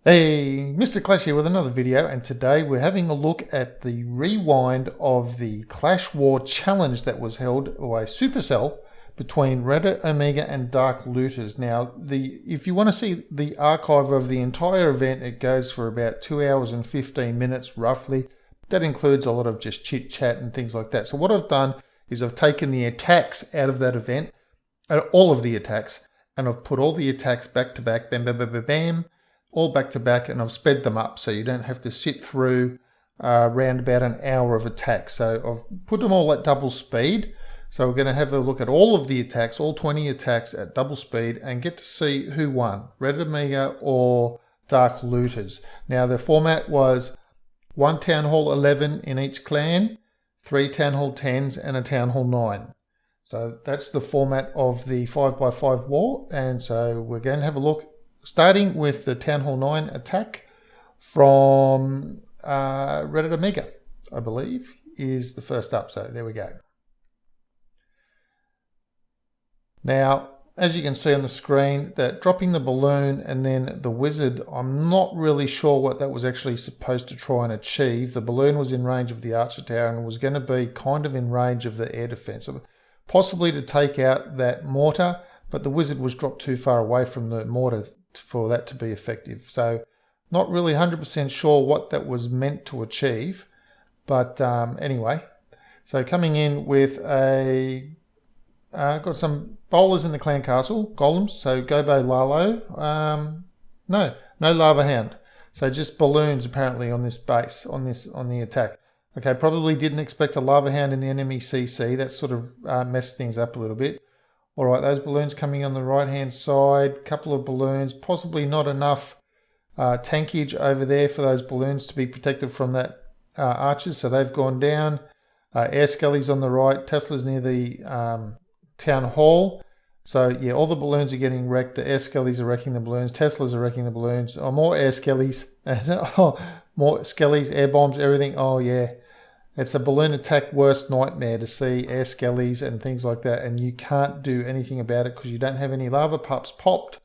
Hey, Mr. Clash here with another video, and today we're having a look at the rewind of the Clash War challenge that was held by Supercell between Reddit Omega and Dark Looters. Now, if you want to see the archive of the entire event, it goes for about 2 hours and 15 minutes roughly. That includes a lot of just chit chat and things like that. So what I've done is I've taken the attacks out of that event, all of the attacks, and I've put all the attacks back to back, bam, bam, bam, bam, bam, all back to back, and I've sped them up so you don't have to sit through around about an hour of attack. So I've put them all at double speed. So we're going to have a look at all of the attacks, all 20 attacks at double speed, and get to see who won, Reddit Omega or Dark Looters. Now the format was 1 Town Hall 11 in each clan, 3 Town Hall 10s, and a Town Hall 9. So that's the format of the 5x5 war, and so we're going to have a look, starting with the Town Hall 9 attack from Reddit Omega, I believe, is the first up. So there we go. Now, as you can see on the screen, that dropping the balloon and then the wizard, I'm not really sure what that was actually supposed to try and achieve. The balloon was in range of the archer tower and was going to be kind of in range of the air defense, possibly to take out that mortar, but the wizard was dropped too far away from the mortar for that to be effective. So not really 100% sure what that was meant to achieve, but anyway, so coming in with got some bowlers in the clan castle, golems, so Gobo Lalo, no Lava Hound, so just balloons apparently on this base, on the attack. Okay, probably didn't expect a Lava Hound in the enemy CC. That sort of messed things up a little bit. All right, those balloons coming on the right-hand side, couple of balloons, possibly not enough tankage over there for those balloons to be protected from that archers, so they've gone down. Air skellies on the right, Tesla's near the town hall. So yeah, all the balloons are getting wrecked. The air skellies are wrecking the balloons. Teslas are wrecking the balloons. Oh, more air skellies. More skellies, air bombs, everything. Oh yeah. It's a balloon attack worst nightmare to see air skellies and things like that, and you can't do anything about it because you don't have any lava pups popped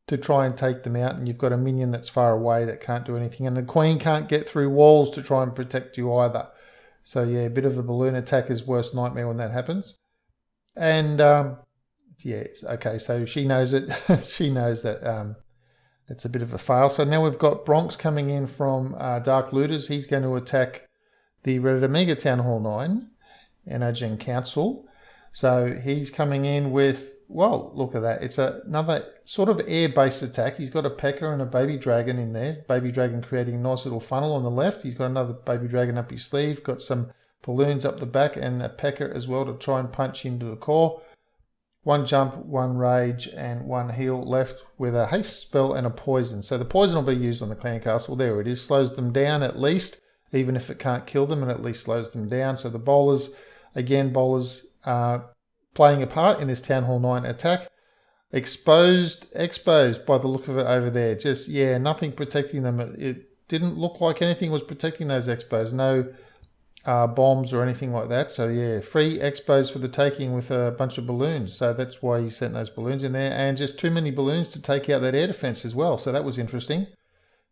to try and take them out, and you've got a minion that's far away that can't do anything, and the queen can't get through walls to try and protect you either. So yeah, a bit of a balloon attack is worst nightmare when that happens. And yeah, okay, so she knows it. She knows that it's a bit of a fail. So now we've got Bronx coming in from Dark Looters. He's going to attack the Reddit Omega Town Hall 9 Energen Council. So he's coming in with, well, look at that. It's another sort of air-based attack. He's got a P.E.K.K.A and a baby dragon in there. Baby dragon creating a nice little funnel on the left. He's got another baby dragon up his sleeve. Got some balloons up the back and a P.E.K.K.A as well to try and punch into the core. 1 jump, 1 rage, and 1 heal left with a haste spell and a poison. So the poison will be used on the clan castle. There it is. Slows them down at least, even if it can't kill them, and at least slows them down. So the bowlers, again, are playing a part in this Town Hall 9 attack. Exposed by the look of it over there. Just, yeah, nothing protecting them. It didn't look like anything was protecting those expos. No bombs or anything like that. So yeah, free expos for the taking with a bunch of balloons. So that's why he sent those balloons in there, and just too many balloons to take out that air defense as well. So that was interesting.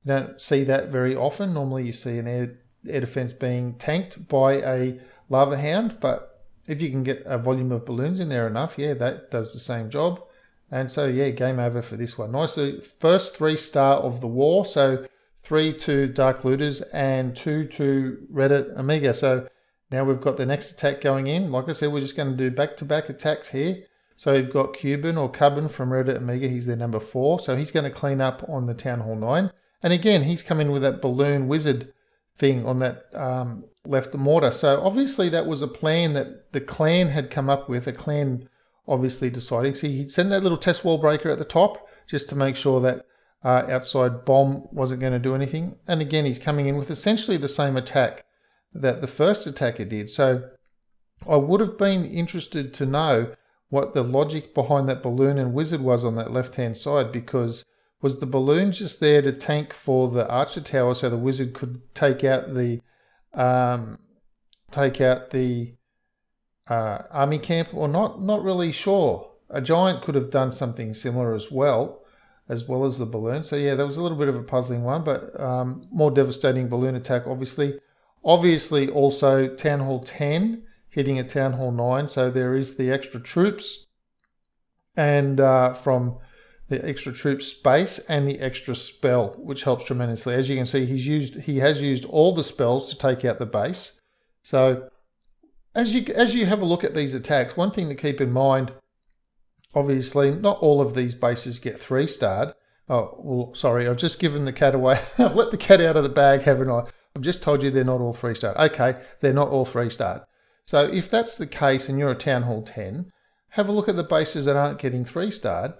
You don't see that very often. Normally you see an air defense being tanked by a Lava Hound, but if you can get a volume of balloons in there enough, yeah, that does the same job. And so yeah, game over for this one. Nicely, first 3-star of the war. So 3 to Dark Looters and 2 to Reddit Omega. So now we've got the next attack going in. Like I said, we're just going to do back-to-back attacks here. So we've got Cuban or Cubbon from Reddit Omega. He's their number 4. So he's going to clean up on the Town Hall 9. And again, he's coming with that balloon wizard thing on that left mortar. So obviously that was a plan that the clan had come up with, a clan obviously deciding. See, he'd send that little test wall breaker at the top just to make sure that outside bomb wasn't going to do anything. And again, he's coming in with essentially the same attack that the first attacker did. So I would have been interested to know what the logic behind that balloon and wizard was on that left-hand side, because was the balloon just there to tank for the archer tower so the wizard could take out the army camp or not? Not really sure. A giant could have done something similar as well. as well as the balloon. So yeah, that was a little bit of a puzzling one, but more devastating balloon attack, obviously. Obviously, also Town Hall 10 hitting a Town Hall 9. So there is the extra troops, and from the extra troop space and the extra spell, which helps tremendously. As you can see, he has used all the spells to take out the base. So as you have a look at these attacks, one thing to keep in mind, obviously, not all of these bases get 3-starred. Oh, well, sorry, I've just given the cat away. I've let the cat out of the bag, haven't I? I've just told you they're not all 3-starred. Okay, they're not all 3-starred. So if that's the case and you're a Town Hall 10, have a look at the bases that aren't getting 3-starred,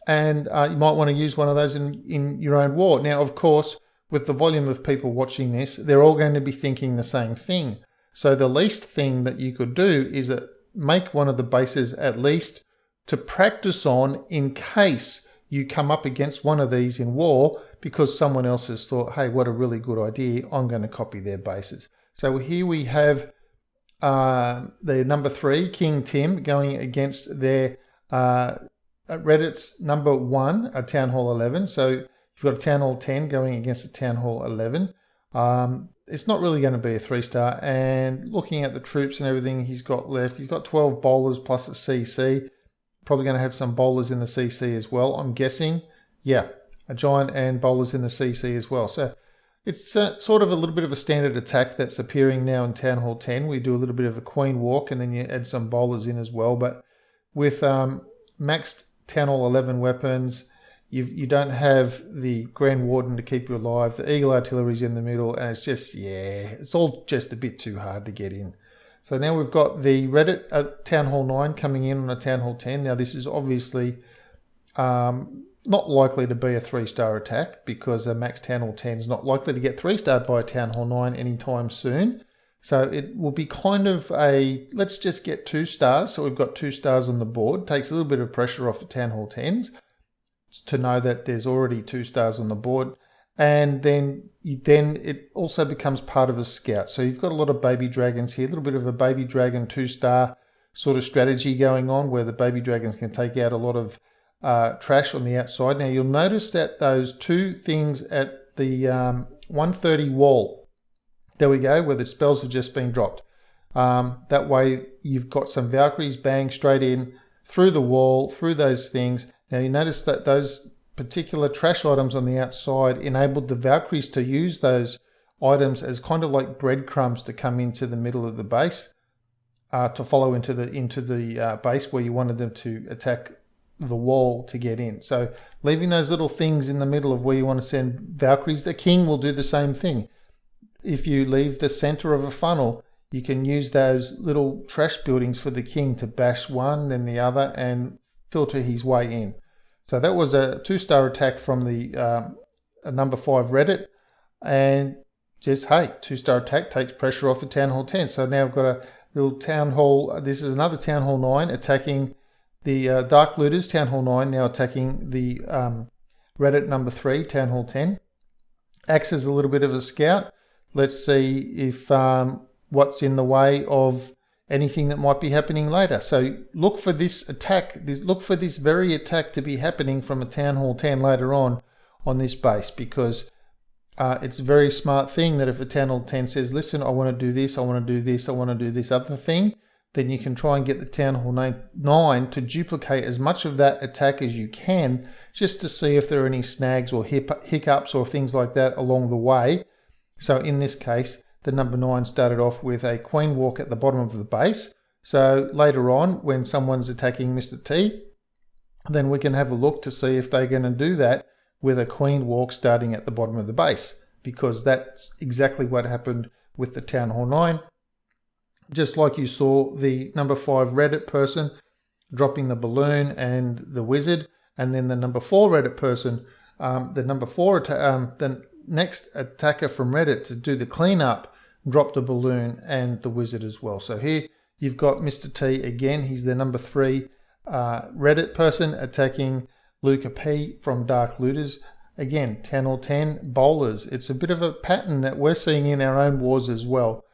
and you might want to use one of those in your own war. Now, of course, with the volume of people watching this, they're all going to be thinking the same thing. So the least thing that you could do is make one of the bases at least to practice on in case you come up against one of these in war, because someone else has thought, hey, what a really good idea, I'm going to copy their bases. So here we have the number 3, King Tim, going against their Reddit's number 1, a Town Hall 11. So you've got a Town Hall 10 going against a Town Hall 11. It's not really going to be a 3-star. And looking at the troops and everything he's got left, he's got 12 bowlers plus a CC. Probably going to have some bowlers in the CC as well, I'm guessing. Yeah, a giant and bowlers in the CC as well. So it's sort of a little bit of a standard attack that's appearing now in Town Hall 10. We do a little bit of a queen walk and then you add some bowlers in as well. But with maxed Town Hall 11 weapons, you don't have the Grand Warden to keep you alive. The Eagle Artillery's in the middle, and it's just, yeah, it's all just a bit too hard to get in. So now we've got the Reddit Town Hall 9 coming in on a Town Hall 10. Now this is obviously not likely to be a 3-star attack, because a max Town Hall 10 is not likely to get 3-starred by a Town Hall 9 anytime soon. So it will be kind of a, let's just get 2 stars. So we've got 2 stars on the board. Takes a little bit of pressure off the Town Hall 10s to know that there's already 2 stars on the board. And then it also becomes part of a scout. So you've got a lot of baby dragons here, a little bit of a baby dragon 2-star sort of strategy going on, where the baby dragons can take out a lot of trash on the outside. Now you'll notice that those 2 things at the 130 wall, there we go, where the spells have just been dropped. That way you've got some Valkyries bang straight in through the wall, through those things. Now you notice that those particular trash items on the outside enabled the Valkyries to use those items as kind of like breadcrumbs to come into the middle of the base, to follow into the base where you wanted them to attack the wall to get in. So leaving those little things in the middle of where you want to send Valkyries, the king will do the same thing. If you leave the center of a funnel, you can use those little trash buildings for the king to bash one, then the other, and filter his way in. So that was a 2-star attack from the number 5 Reddit, and just, hey, 2-star attack takes pressure off the Town Hall 10. So now I've got a little Town Hall, this is another Town Hall 9 attacking the Dark Looters, Town Hall 9 now attacking the Reddit number 3, Town Hall 10. Acts as a little bit of a scout. Let's see if what's in the way of anything that might be happening later. So look for this attack, look for this very attack to be happening from a Town Hall 10 later on this base, because it's a very smart thing that if a Town Hall 10 says, listen, I want to do this, I want to do this, I want to do this other thing, then you can try and get the Town Hall 9 to duplicate as much of that attack as you can, just to see if there are any snags or hiccups or things like that along the way. So in this case, the number 9 started off with a queen walk at the bottom of the base. So later on, when someone's attacking Mr. T, then we can have a look to see if they're going to do that with a queen walk starting at the bottom of the base, because that's exactly what happened with the Town Hall 9. Just like you saw the number 5 Reddit person dropping the balloon and the wizard, and then the number 4 Reddit person, the next attacker from Reddit to do the cleanup, drop the balloon and the wizard as well. So here you've got Mr. T again. He's the number 3 Reddit person attacking Luca P from Dark Looters. Again, 10 or 10 bowlers. It's a bit of a pattern that we're seeing in our own wars as well.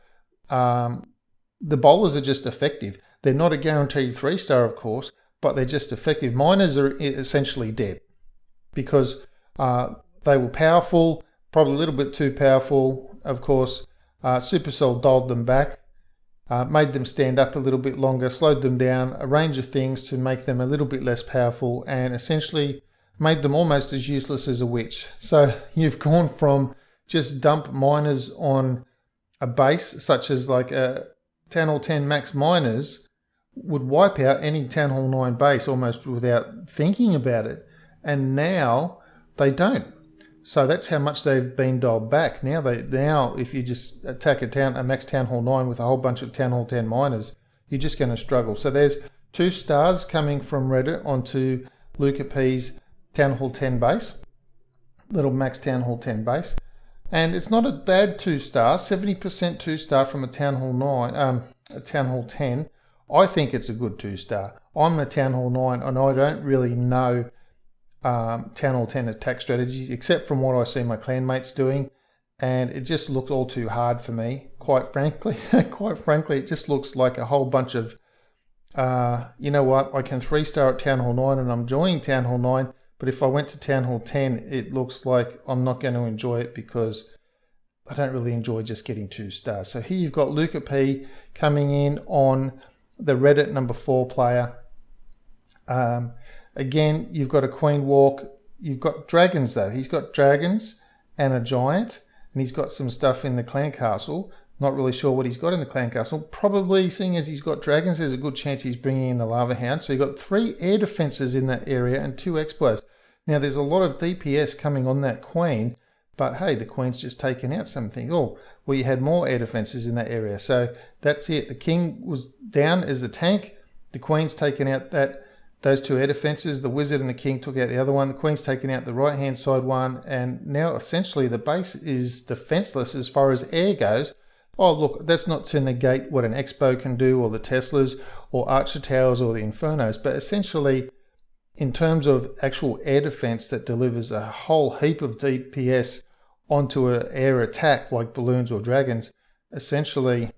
The bowlers are just effective. They're not a guaranteed 3-star, of course, but they're just effective. Miners are essentially dead. because they were powerful, probably a little bit too powerful. Of course, Supercell dialed them back, made them stand up a little bit longer, slowed them down, a range of things to make them a little bit less powerful, and essentially made them almost as useless as a witch. So you've gone from just dump miners on a base, such as like a Town Hall 10 max miners would wipe out any Town Hall 9 base almost without thinking about it. And now they don't. So that's how much they've been dialed back. Now if you just attack a max Town Hall 9 with a whole bunch of Town Hall 10 miners, you're just going to struggle. So there's 2 stars coming from Reddit onto Luca P's Town Hall 10 base, little max Town Hall 10 base. And it's not a bad 2-star, 70% 2-star from a Town Hall 9, a Town Hall 10. I think it's a good 2-star. I'm a Town Hall 9 and I don't really know Town Hall 10 attack strategies except from what I see my clan mates doing, and it just looked all too hard for me, quite frankly. It just looks like a whole bunch of you know what, I can 3-star at Town Hall 9 and I'm enjoying Town Hall 9, but if I went to Town Hall 10 it looks like I'm not going to enjoy it because I don't really enjoy just getting 2 stars. So here you've got Luca P coming in on the Reddit number 4 player. Again, you've got a Queen Walk. You've got dragons, though. He's got dragons and a giant, and he's got some stuff in the clan castle. Not really sure what he's got in the clan castle. Probably, seeing as he's got dragons, there's a good chance he's bringing in the Lava Hound. So you've got 3 air defenses in that area and 2 expos. Now, there's a lot of DPS coming on that Queen, but hey, the Queen's just taken out something. Oh, well, you had more air defenses in that area. So that's it. The King was down as the tank. The Queen's taken out those 2 air defenses. The Wizard and the King took out the other one. The Queen's taken out the right-hand side one. And now, essentially, the base is defenseless as far as air goes. Oh, look, that's not to negate what an Expo can do, or the Teslas, or Archer Towers, or the Infernos. But essentially, in terms of actual air defense that delivers a whole heap of DPS onto an air attack like balloons or dragons, essentially,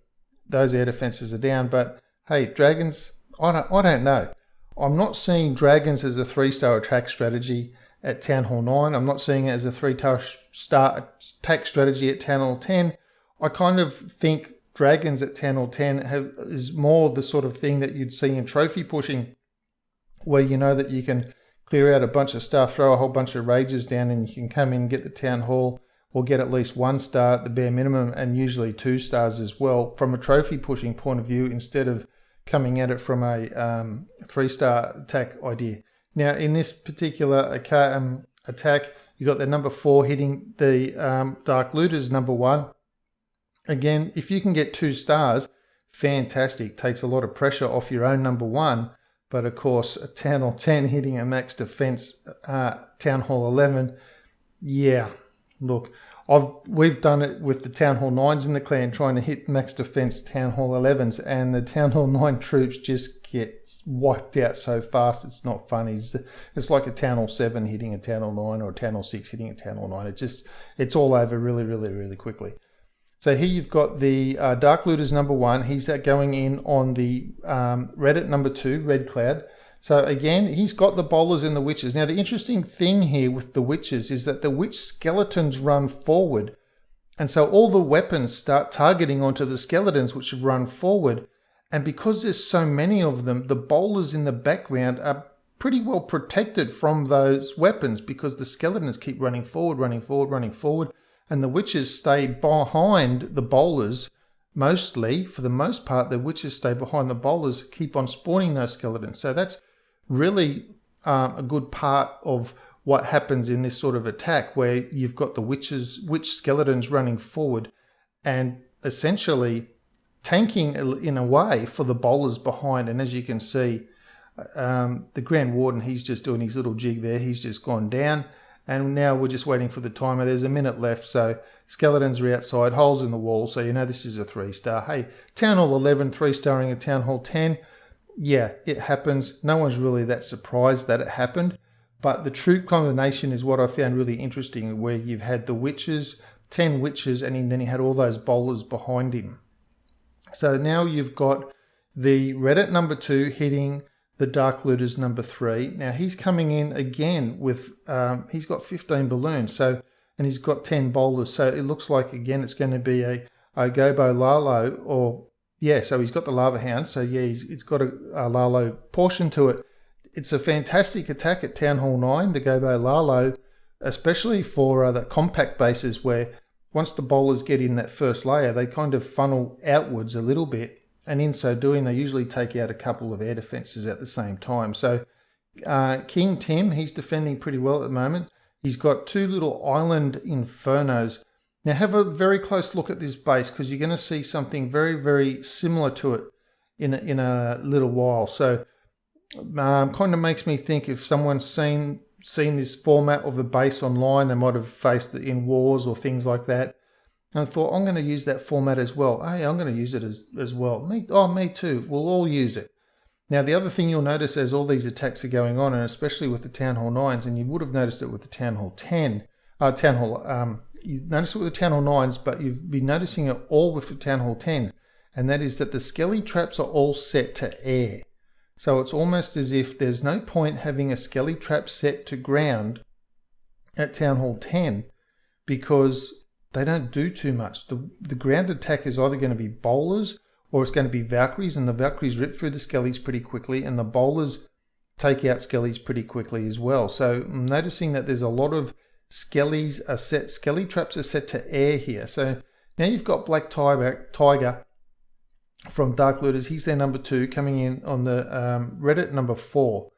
those air defenses are down. But hey, dragons, I don't know. I'm not seeing dragons as a 3-star attack strategy at Town Hall 9. I'm not seeing it as a 3-star attack strategy at Town Hall 10. I kind of think dragons at Town Hall 10 is more the sort of thing that you'd see in trophy pushing, where you know that you can clear out a bunch of stuff, throw a whole bunch of rages down, and you can come in and get the Town Hall, or get at least 1 star at the bare minimum, and usually 2 stars as well from a trophy pushing point of view, instead of coming at it from a 3-star attack idea. Now, in this particular attack, you got the number 4 hitting the Dark Looters number 1. Again, if you can get 2 stars, fantastic. Takes a lot of pressure off your own number 1. But of course, a Town Hall 10 hitting a max defense Town Hall 11, yeah, look, we've done it with the Town Hall 9s in the clan, trying to hit max defense Town Hall 11s, and the Town Hall 9 troops just get wiped out so fast, it's not funny. It's like a Town Hall 7 hitting a Town Hall 9, or a Town Hall 6 hitting a Town Hall 9. It's all over really, really, really quickly. So here you've got the Dark Looters number 1. He's going in on the Reddit number 2, Red Cloud. So again, he's got the bowlers and the witches. Now, the interesting thing here with the witches is that the witch skeletons run forward. And so all the weapons start targeting onto the skeletons, which run forward. And because there's so many of them, the bowlers in the background are pretty well protected from those weapons, because the skeletons keep running forward. And the witches stay behind the bowlers. Mostly, for the most part, the witches stay behind the bowlers, keep on spawning those skeletons. So that's really a good part of what happens in this sort of attack, where you've got the witch skeletons running forward and essentially tanking in a way for the bowlers behind. And as you can see, the Grand Warden, he's just doing his little jig there. He's just gone down. And now we're just waiting for the timer. There's a minute left, so skeletons are outside, holes in the wall, so you know this is a 3-star. Hey, Town Hall 11, 3-starring a Town Hall 10. Yeah, it happens. No one's really that surprised that it happened. But the troop combination is what I found really interesting, where you've had the witches, 10 witches, and then you had all those bowlers behind him. So now you've got the Reddit number 2 hitting the Dark Looters number 3. Now he's coming in again with, he's got 15 balloons, so, and he's got 10 boulders, so it looks like again it's going to be a Gobo Lalo, or yeah, so he's got the Lava Hound, so yeah, it's got a Lalo portion to it. It's a fantastic attack at Town Hall 9, the Gobo Lalo, especially for the compact bases where once the bowlers get in that first layer, they kind of funnel outwards a little bit. And in so doing, they usually take out a couple of air defences at the same time. So King Tim, he's defending pretty well at the moment. He's got 2 little island infernos. Now have a very close look at this base because you're going to see something very, very similar to it in a little while. So kind of makes me think if someone's seen this format of a base online, they might have faced it in wars or things like that. And I thought, I'm going to use that format as well. Hey, I'm going to use it as well. Me too. We'll all use it. Now, the other thing you'll notice as all these attacks are going on, and especially with the Town Hall 9s, and you would have noticed it with the Town Hall 10, you noticed it with the Town Hall 9s, but you've been noticing it all with the Town Hall 10s, and that is that the Skelly traps are all set to air. So it's almost as if there's no point having a Skelly trap set to ground at Town Hall 10 because they don't do too much. The ground attack is either going to be bowlers or it's going to be Valkyries, and the Valkyries rip through the Skellies pretty quickly, and the bowlers take out Skellies pretty quickly as well. So I'm noticing that there's a lot of Skelly traps are set to air here. So now you've got Black Tiger from Dark Looters. He's their number 2, coming in on the Reddit number 4.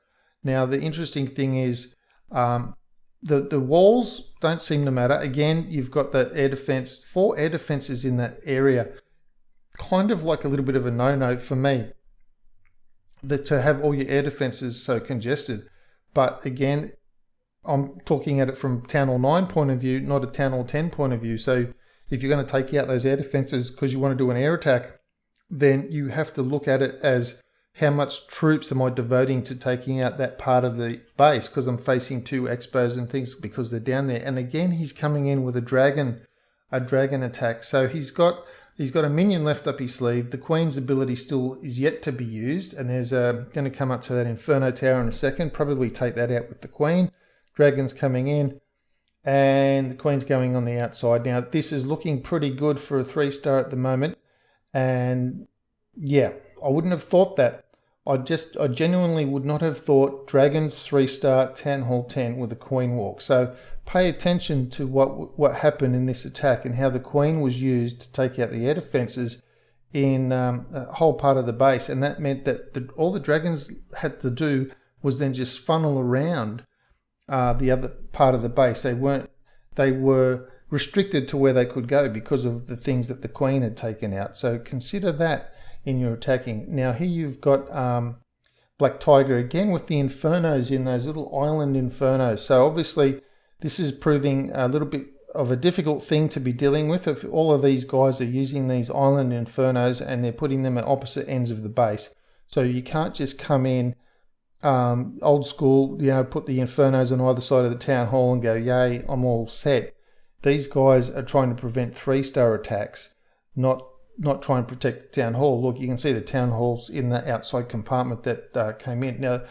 Now the interesting thing is the walls don't seem to matter. Again, you've got the air defense, 4 air defenses in that area. Kind of like a little bit of a no-no for me to have all your air defenses so congested. But again, I'm talking at it from Town Hall 9 point of view, not a Town Hall 10 point of view. So if you're going to take out those air defenses because you want to do an air attack, then you have to look at it as how much troops am I devoting to taking out that part of the base because I'm facing 2 expos and things because they're down there. And again, he's coming in with a dragon attack. So he's got a minion left up his sleeve. The Queen's ability still is yet to be used, and there's going to come up to that Inferno Tower in a second. Probably take that out with the Queen. Dragon's coming in, and the Queen's going on the outside. Now this is looking pretty good for a 3-star at the moment. And yeah, I wouldn't have thought that. I genuinely would not have thought Dragons 3-star Town Hall 10 with a Queen walk. So pay attention to what happened in this attack and how the Queen was used to take out the air defenses in a whole part of the base. And that meant that all the Dragons had to do was then just funnel around the other part of the base. They were restricted to where they could go because of the things that the Queen had taken out. So consider that in your attacking. Now here you've got Black Tiger again with the Infernos in those little island Infernos. So obviously this is proving a little bit of a difficult thing to be dealing with if all of these guys are using these island Infernos and they're putting them at opposite ends of the base. So you can't just come in old school, put the Infernos on either side of the Town Hall and go, yay, I'm all set. These guys are trying to prevent 3-star attacks, not trying to protect the Town Hall. Look, you can see the Town Hall's in the outside compartment that came in. Now,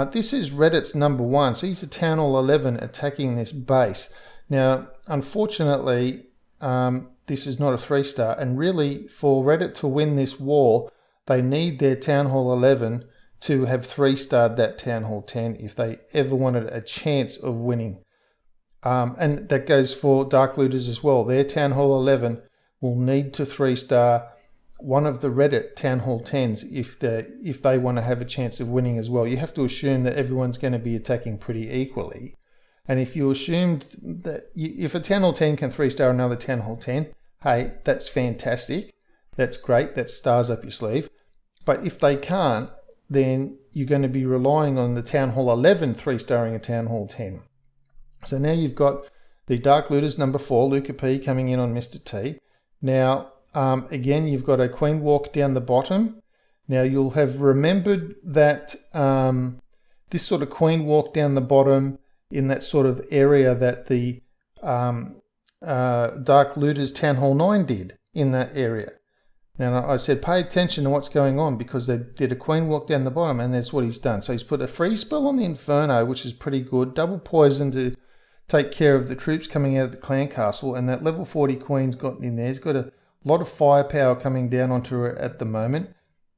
this is Reddit's number 1. So he's a Town Hall 11 attacking this base. Now, unfortunately, this is not a 3-star. And really, for Reddit to win this war, they need their Town Hall 11 to have 3-starred that Town Hall 10 if they ever wanted a chance of winning. And that goes for Dark Looters as well. Their Town Hall 11 will need to 3-star one of the Reddit Town Hall 10s if they want to have a chance of winning as well. You have to assume that everyone's going to be attacking pretty equally. And if you assumed that if a Town Hall 10 can 3-star another Town Hall 10, hey, that's fantastic. That's great. That's stars up your sleeve. But if they can't, then you're going to be relying on the Town Hall 11 3-starring a Town Hall 10. So now you've got the Dark Looters number 4, Luca P, coming in on Mr. T. Now, again, you've got a Queen walk down the bottom. Now, you'll have remembered that this sort of Queen walk down the bottom in that sort of area that the Dark Looters Town Hall 9 did in that area. Now I said pay attention to what's going on because they did a queen walk down the bottom and that's what he's done. So he's put a free spell on the Inferno, which is pretty good. Double poison to take care of the troops coming out of the clan castle, and that level 40 queen's got in there. He's got a lot of firepower coming down onto her at the moment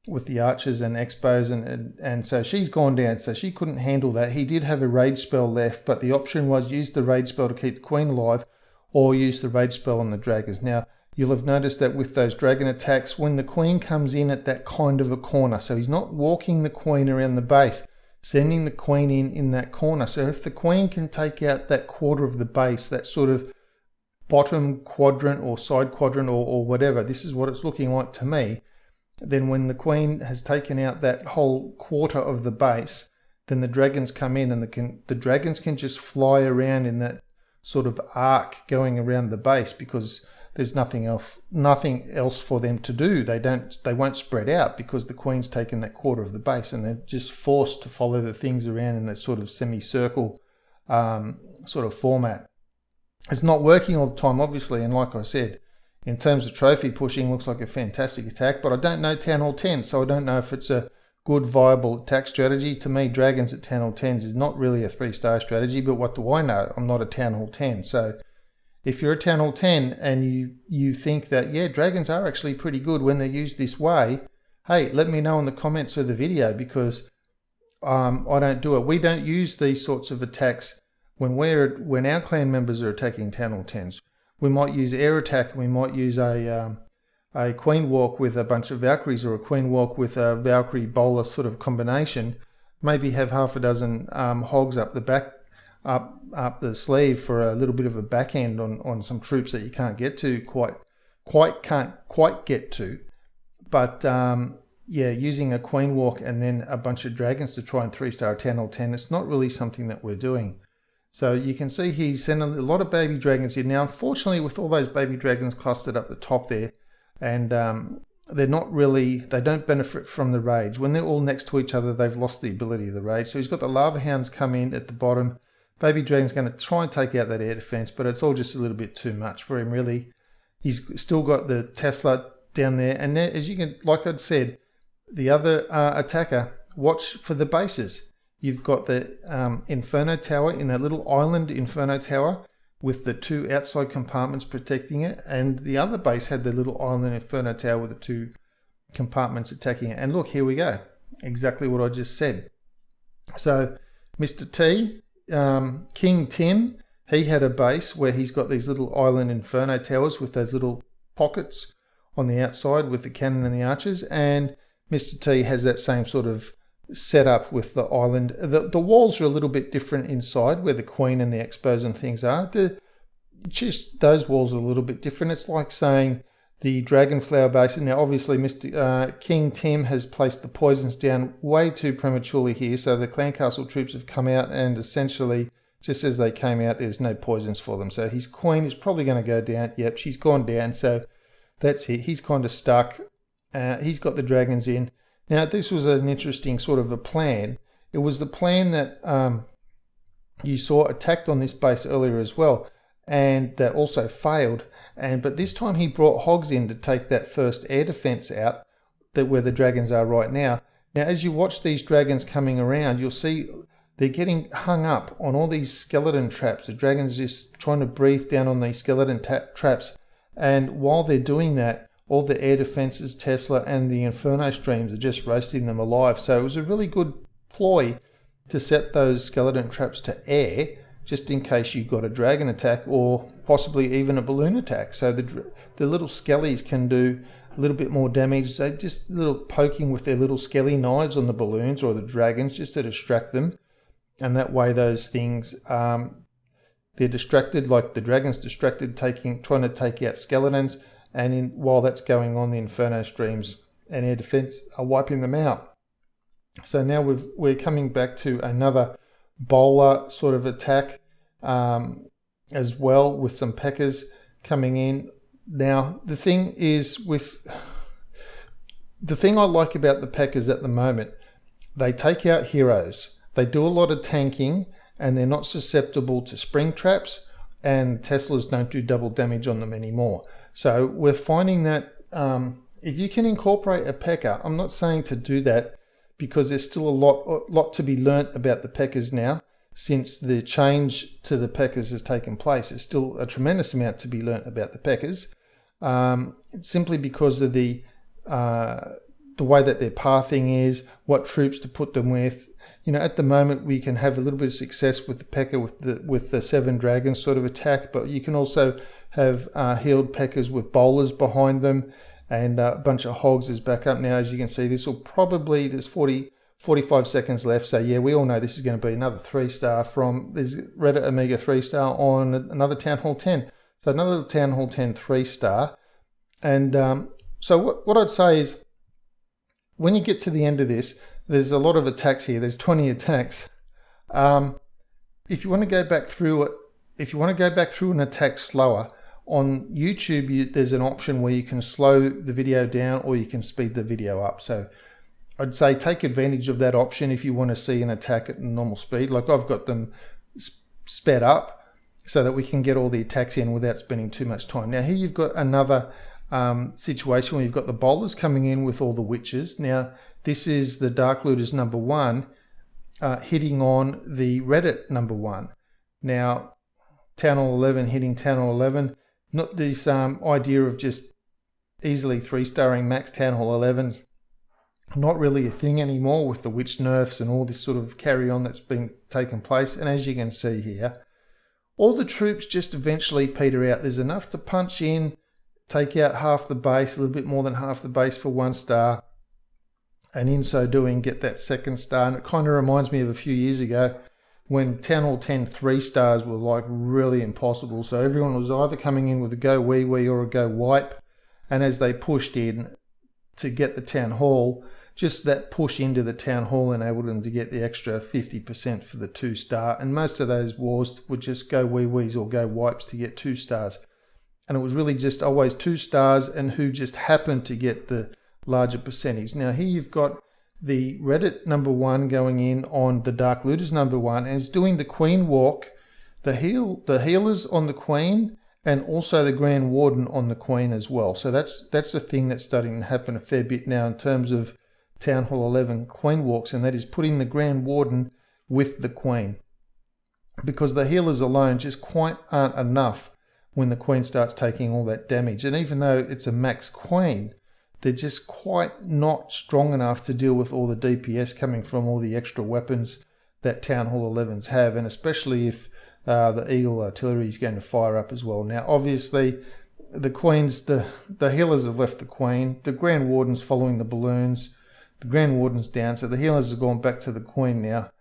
with the archers and expos, and so she's gone down, so she couldn't handle that. He did have a rage spell left, but the option was use the rage spell to keep the queen alive or use the rage spell on the dragons. Now, you'll have noticed that with those dragon attacks, when the queen comes in at that kind of a corner, so he's not walking the queen around the base, sending the queen in that corner. So if the queen can take out that quarter of the base, that sort of bottom quadrant or side quadrant or whatever, this is what it's looking like to me, then when the queen has taken out that whole quarter of the base, then the dragons come in and the dragons can just fly around in that sort of arc going around the base because there's nothing else for them to do. They won't spread out because the queen's taken that quarter of the base, and they're just forced to follow the things around in that sort of semicircle sort of format. It's not working all the time, obviously, and like I said, in terms of trophy pushing, looks like a fantastic attack, but I don't know Town Hall 10, so I don't know if it's a good, viable attack strategy. To me, dragons at Town Hall 10s is not really a 3-star strategy, but what do I know? I'm not a Town Hall 10, so if you're a Town Hall 10 and you think that, yeah, dragons are actually pretty good when they're used this way, hey, let me know in the comments of the video, because I don't do it. We don't use these sorts of attacks when our clan members are attacking Town Hall 10s. We might use air attack, we might use a queen walk with a bunch of Valkyries, or a queen walk with a Valkyrie bowler sort of combination, maybe have half a dozen hogs up the back, up the sleeve for a little bit of a backhand on some troops that you can't get to, can't quite get to. But yeah, using a queen walk and then a bunch of dragons to try and 3-star Town Hall 10, it's not really something that we're doing. So you can see he's sent a lot of baby dragons in. Now, unfortunately, with all those baby dragons clustered up the top there, and they don't benefit from the rage. When they're all next to each other, they've lost the ability of the rage. So he's got the lava hounds come in at the bottom. Baby dragon's going to try and take out that air defense, but it's all just a little bit too much for him, really. He's still got the Tesla down there, and there, as you can, like I'd said, the other attacker, watch for the bases. You've got the Inferno Tower in that little island Inferno Tower with the 2 outside compartments protecting it, and the other base had the little island Inferno Tower with the 2 compartments attacking it. And look, here we go. Exactly what I just said. So Mr. T, King Tim, he had a base where he's got these little island Inferno Towers with those little pockets on the outside with the cannon and the archers, and Mr. T has that same sort of set up with the island. The walls are a little bit different inside where the queen and the expos and things are. Just those walls are a little bit different. It's like saying the Dragonflower Basin. Now, obviously, Mr. King Tim has placed the poisons down way too prematurely here, so the Clan Castle troops have come out, and essentially, just as they came out, there's no poisons for them. So his queen is probably going to go down. Yep, she's gone down, so that's it. He's kind of stuck. He's got the dragons in. Now, this was an interesting sort of a plan. It was the plan that you saw attacked on this base earlier as well, and that also failed. But this time he brought hogs in to take that first air defense out, where the dragons are right now. Now, as you watch these dragons coming around, you'll see they're getting hung up on all these skeleton traps. The dragons just trying to breathe down on these skeleton traps. And while they're doing that, all the air defenses, Tesla, and the Inferno streams are just roasting them alive. So it was a really good ploy to set those skeleton traps to air, just in case you've got a dragon attack or possibly even a balloon attack. So the little skellies can do a little bit more damage. So just a little poking with their little skelly knives on the balloons or the dragons just to distract them. And that way those things, they're distracted, like the dragon's distracted, trying to take out skeletons. And while that's going on, the Inferno streams and air defense are wiping them out. So now we're coming back to another bowler sort of attack as well, with some P.E.K.K.A.s coming in. Now, the thing I like about the P.E.K.K.A.s at the moment, they take out heroes. They do a lot of tanking, and they're not susceptible to spring traps, and Teslas don't do double damage on them anymore. So we're finding that if you can incorporate a P.E.K.K.A, I'm not saying to do that because there's still a lot to be learnt about the P.E.K.K.As now since the change to the P.E.K.K.As has taken place. There's still a tremendous amount to be learnt about the P.E.K.K.As, simply because of the way that their pathing is, what troops to put them with. You know, at the moment we can have a little bit of success with the P.E.K.K.A with the 7 dragons sort of attack, but you can also have healed P.E.K.K.As with bowlers behind them and a bunch of hogs as backup. Now, as you can see, this will probably, there's 45 seconds left, so yeah, we all know this is going to be another 3-star from, there's Reddit Omega 3-star on another Town Hall 10. So another Town Hall 10 3-star. And so what I'd say is, when you get to the end of this, there's a lot of attacks here. There's 20 attacks. If you want to go back through it, if you want to go back through an attack slower, on YouTube, there's an option where you can slow the video down or you can speed the video up. So I'd say take advantage of that option if you want to see an attack at normal speed. Like I've got them sped up so that we can get all the attacks in without spending too much time. Now here you've got another situation where you've got the bowlers coming in with all the witches. Now this is the Dark Looters number 1 hitting on the Reddit number 1. Now Town Hall 11 hitting Town Hall 11. Not this idea of just easily 3-starring max Town Hall 11s. Not really a thing anymore with the witch nerfs and all this sort of carry on that's been taking place. And as you can see here, all the troops just eventually peter out. There's enough to punch in, take out half the base, a little bit more than half the base for 1 star. And in so doing, get that 2nd star. And it kind of reminds me of a few years ago when Town Hall 10 3-stars were like really impossible. So everyone was either coming in with a go wee wee or a go wipe. And as they pushed in to get the Town Hall, just that push into the Town Hall enabled them to get the extra 50% for the 2-star. And most of those wars would just go wee wees or go wipes to get 2 stars. And it was really just always 2 stars and who just happened to get the larger percentage. Now here you've got the Reddit number 1 going in on the Dark Looters number 1 and is doing the Queen walk, the healers on the Queen, and also the Grand Warden on the Queen as well. So that's a thing that's starting to happen a fair bit now in terms of Town Hall 11 Queen walks, and that is putting the Grand Warden with the Queen, because the healers alone just quite aren't enough when the Queen starts taking all that damage. And even though it's a max Queen, they're just quite not strong enough to deal with all the DPS coming from all the extra weapons that Town Hall 11s have, and especially if the Eagle Artillery is going to fire up as well. Now, obviously, the Queens, the healers have left the Queen, the Grand Warden's following the balloons, the Grand Warden's down, so the healers have gone back to the Queen now,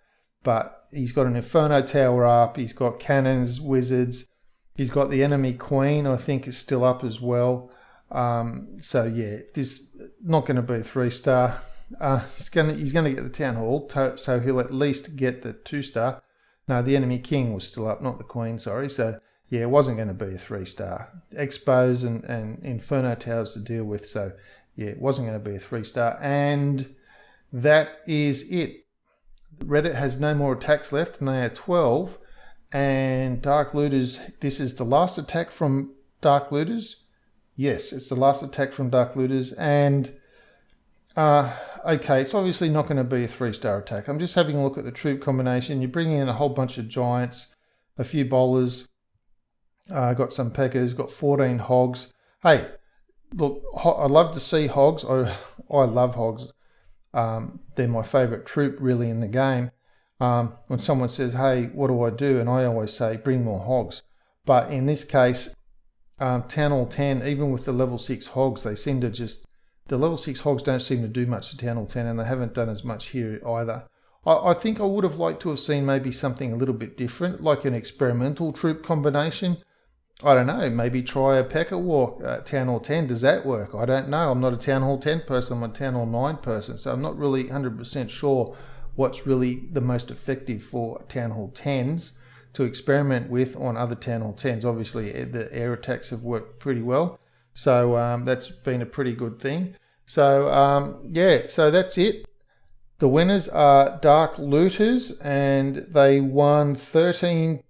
but he's got an Inferno Tower up, he's got cannons, wizards, he's got the enemy Queen, I think, is still up as well. So yeah, this not going to be a 3-star. He's going to get the Town Hall, so he'll at least get the 2-star. No, the enemy King was still up, not the Queen. Sorry. So yeah, it wasn't going to be a 3-star. Expos and Inferno Towers to deal with. So yeah, it wasn't going to be a 3-star, and that is it. Reddit has no more attacks left, and they are 12. And Dark Looters. This is the last attack from Dark Looters. Yes, it's the last attack from Dark Looters, and okay, it's obviously not going to be a 3-star attack. I'm just having a look at the troop combination. You're bringing in a whole bunch of giants, a few bowlers, got some P.E.K.K.As, got 14 hogs. Hey, look, I love to see hogs. I love hogs. They're my favourite troop really in the game. When someone says, hey, what do I do? And I always say, bring more hogs. But in this case, Town Hall 10, even with the level 6 hogs, they seem to just, the level 6 hogs don't seem to do much to Town Hall 10, and they haven't done as much here either. I think I would have liked to have seen maybe something a little bit different, like an experimental troop combination. I don't know, maybe try a P.E.K.K.A walk at Town Hall 10. Does that work? I don't know. I'm not a Town Hall 10 person, I'm a Town Hall 9 person, so I'm not really 100% sure what's really the most effective for Town Hall 10s to experiment with on other Town Hall 10s. Obviously, the air attacks have worked pretty well, so that's been a pretty good thing. So yeah, so that's it. The winners are Dark Looters, and they won 13-12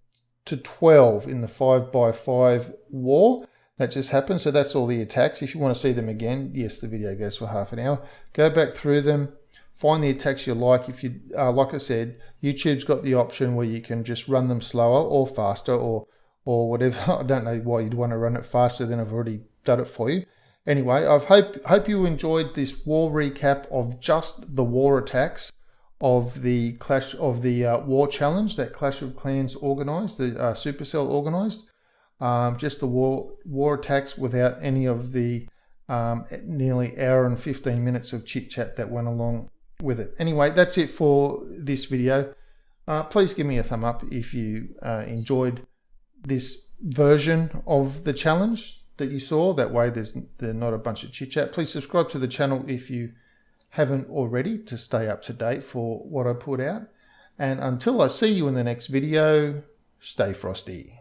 in the 5x5 war. that just happened. So that's all the attacks. If you want to see them again, yes, the video goes for half an hour. Go back through them, find the attacks you like. If you, like I said, YouTube's got the option where you can just run them slower or faster or whatever. I don't know why you'd want to run it faster than I've already done it for you. Anyway, I hope you enjoyed this war recap of just the war attacks of the Clash of the War Challenge that Clash of Clans organised, the Supercell organised. Just the war attacks without any of the nearly hour and 15 minutes of chit chat that went along with it. Anyway, that's it for this video. Please give me a thumb up if you enjoyed this version of the challenge that you saw. That way there's not a bunch of chit chat. Please subscribe to the channel if you haven't already to stay up to date for what I put out. And until I see you in the next video, stay frosty.